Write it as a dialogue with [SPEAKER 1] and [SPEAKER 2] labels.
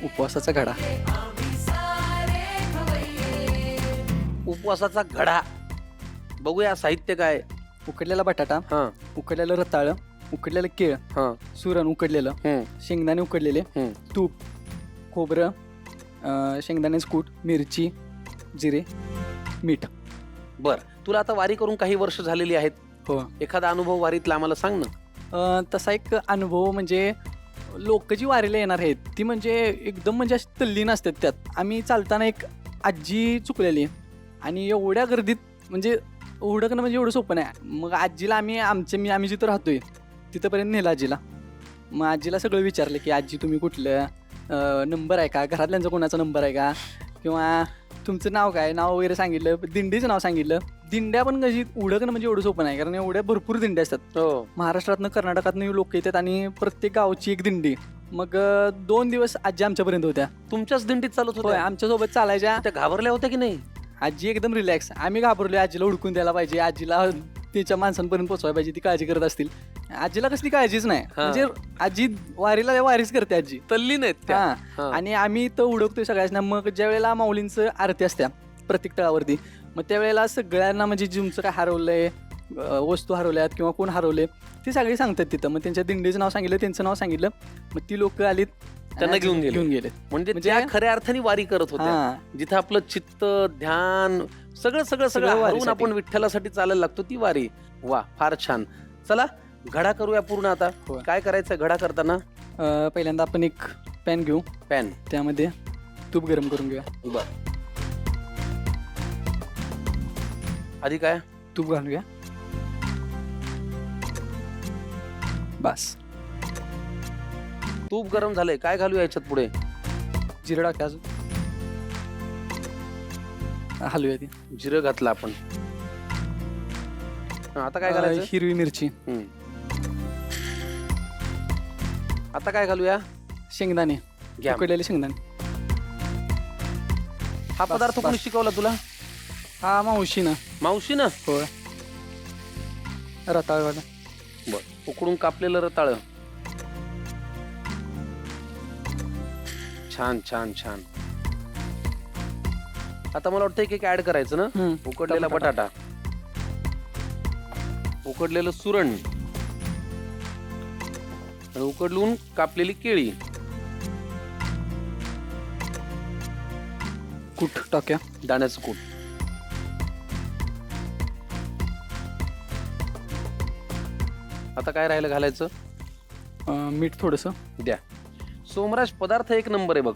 [SPEAKER 1] उपवासाचा घडा.
[SPEAKER 2] उपवासाचा घडा. बघूया साहित्य काय.
[SPEAKER 1] उकडलेला बटाटा,
[SPEAKER 2] हा
[SPEAKER 1] उकडलेलं रताळ, उकडलेलं केळ,
[SPEAKER 2] हा
[SPEAKER 1] सुरण उकडलेलं, शेंगदाणे उकडलेले, तूप, खोबरं, शेंगदाण्याचं कूट, मिरची, जिरे, मीठ.
[SPEAKER 2] बर, तुला आता वारी करून काही वर्ष झालेली आहेत.
[SPEAKER 1] हो.
[SPEAKER 2] एखादा अनुभव वारीतला आम्हाला सांग ना.
[SPEAKER 1] तसा एक अनुभव म्हणजे लोक जी वारीला येणार आहेत ती म्हणजे एकदम म्हणजे अशी तल्लीन असतात त्यात. आम्ही चालताना एक आजी चुकलेली आणि एवढ्या गर्दीत म्हणजे ओळखणं म्हणजे एवढं सोपं नाही. मग आजीला आम्ही जिथं राहतोय तिथंपर्यंत नेलं आजीला. मग आजीला सगळं विचारलं की आजी तुम्ही कुठलं, नंबर आहे का, घरातल्यांचा कोणाचा नंबर आहे का, किंवा तुमचं नाव काय, नाव वगैरे सांगितलं, दिंडीचं नाव सांगितलं. दिंड्या पण कशी ओळखणं म्हणजे एवढं सोपं नाही, कारण एवढ्या भरपूर दिंड्या असतात. महाराष्ट्रातनं कर्नाटकातनं लोक येतात आणि प्रत्येक गावची एक दिंडी. मग 2 दिवस आजी आमच्यापर्यंत होत्या.
[SPEAKER 2] तुमच्याच दिंडीत चालत
[SPEAKER 1] होय,
[SPEAKER 2] होत्या?
[SPEAKER 1] आमच्यासोबत चालायच्या.
[SPEAKER 2] त्या घाबरल्या होत्या की नाही?
[SPEAKER 1] आजी एकदम रिलॅक्स. आम्ही घाबरलोय, आजीला हुडकून द्यायला पाहिजे, आजीला तिच्या माणसांपर्यंत पोचवायला पाहिजे, ती काळजी करत असतील. आजीला कसली काळजीच नाही, म्हणजे आजी वारीच करते आजी.
[SPEAKER 2] तल्लीन आहेत त्या.
[SPEAKER 1] हा. आणि आम्ही तर उडकतोय सगळ्यांना. मग ज्या वेळेला माऊलींचं आरती असत्या प्रत्येक तळावरती, मग त्यावेळेला सगळ्यांना म्हणजे तुमचं काय हरवलंय, वस्तू हरवल्यात किंवा कोण हरवले ती सगळी सांगतात तिथं. मग त्यांच्या दिंडीचं नाव सांगितलं, त्यांचं नाव सांगितलं, मग ती लोक आलीत,
[SPEAKER 2] त्यांना घेऊन गेले. म्हणजे त्या खऱ्या अर्थाने वारी करत होत्या. जिथं आपलं चित्त, ध्यान सगळं हरवून आपण विठ्ठलासाठी चालायला लागतो, ती वारी. वा, फार छान. चला घडा करूया पूर्ण आता. काय करायचं घडा करताना?
[SPEAKER 1] पहिल्यांदा आपण एक पॅन घेऊ.
[SPEAKER 2] पॅन,
[SPEAKER 1] त्यामध्ये तूप गरम करून घेऊया.
[SPEAKER 2] बर. आधी काय?
[SPEAKER 1] तूप घालूया. बस,
[SPEAKER 2] तूप गरम झालंय. काय घालूया याच्यात पुढे?
[SPEAKER 1] जिरं टाका, अजून हलूया ती.
[SPEAKER 2] जिरं घातलं आपण. आता काय घालायचं?
[SPEAKER 1] हिरवी मिरची.
[SPEAKER 2] आता काय घालूया?
[SPEAKER 1] शेंगदाणे, उकडलेले शेंगदाणे.
[SPEAKER 2] हा पदार्थ कोणी शिकवला तुला?
[SPEAKER 1] हा, मावशीनं.
[SPEAKER 2] मावशीनं?
[SPEAKER 1] होय. रताळ वाला.
[SPEAKER 2] बर, उकडून कापलेलं रताळ. छान छान छान. आता मला वाटतं एक ऍड करायचं ना. उकडलेला बटाटा, उकडलेलं सुरण, उकडलून कापलेली केळी,
[SPEAKER 1] कूट टाक्या,
[SPEAKER 2] दाण्याचं कूट. आता काय राहिलं घालायचं?
[SPEAKER 1] मीठ थोडंसं
[SPEAKER 2] द्या. सोमराज, पदार्थ एक नंबर आहे बघ.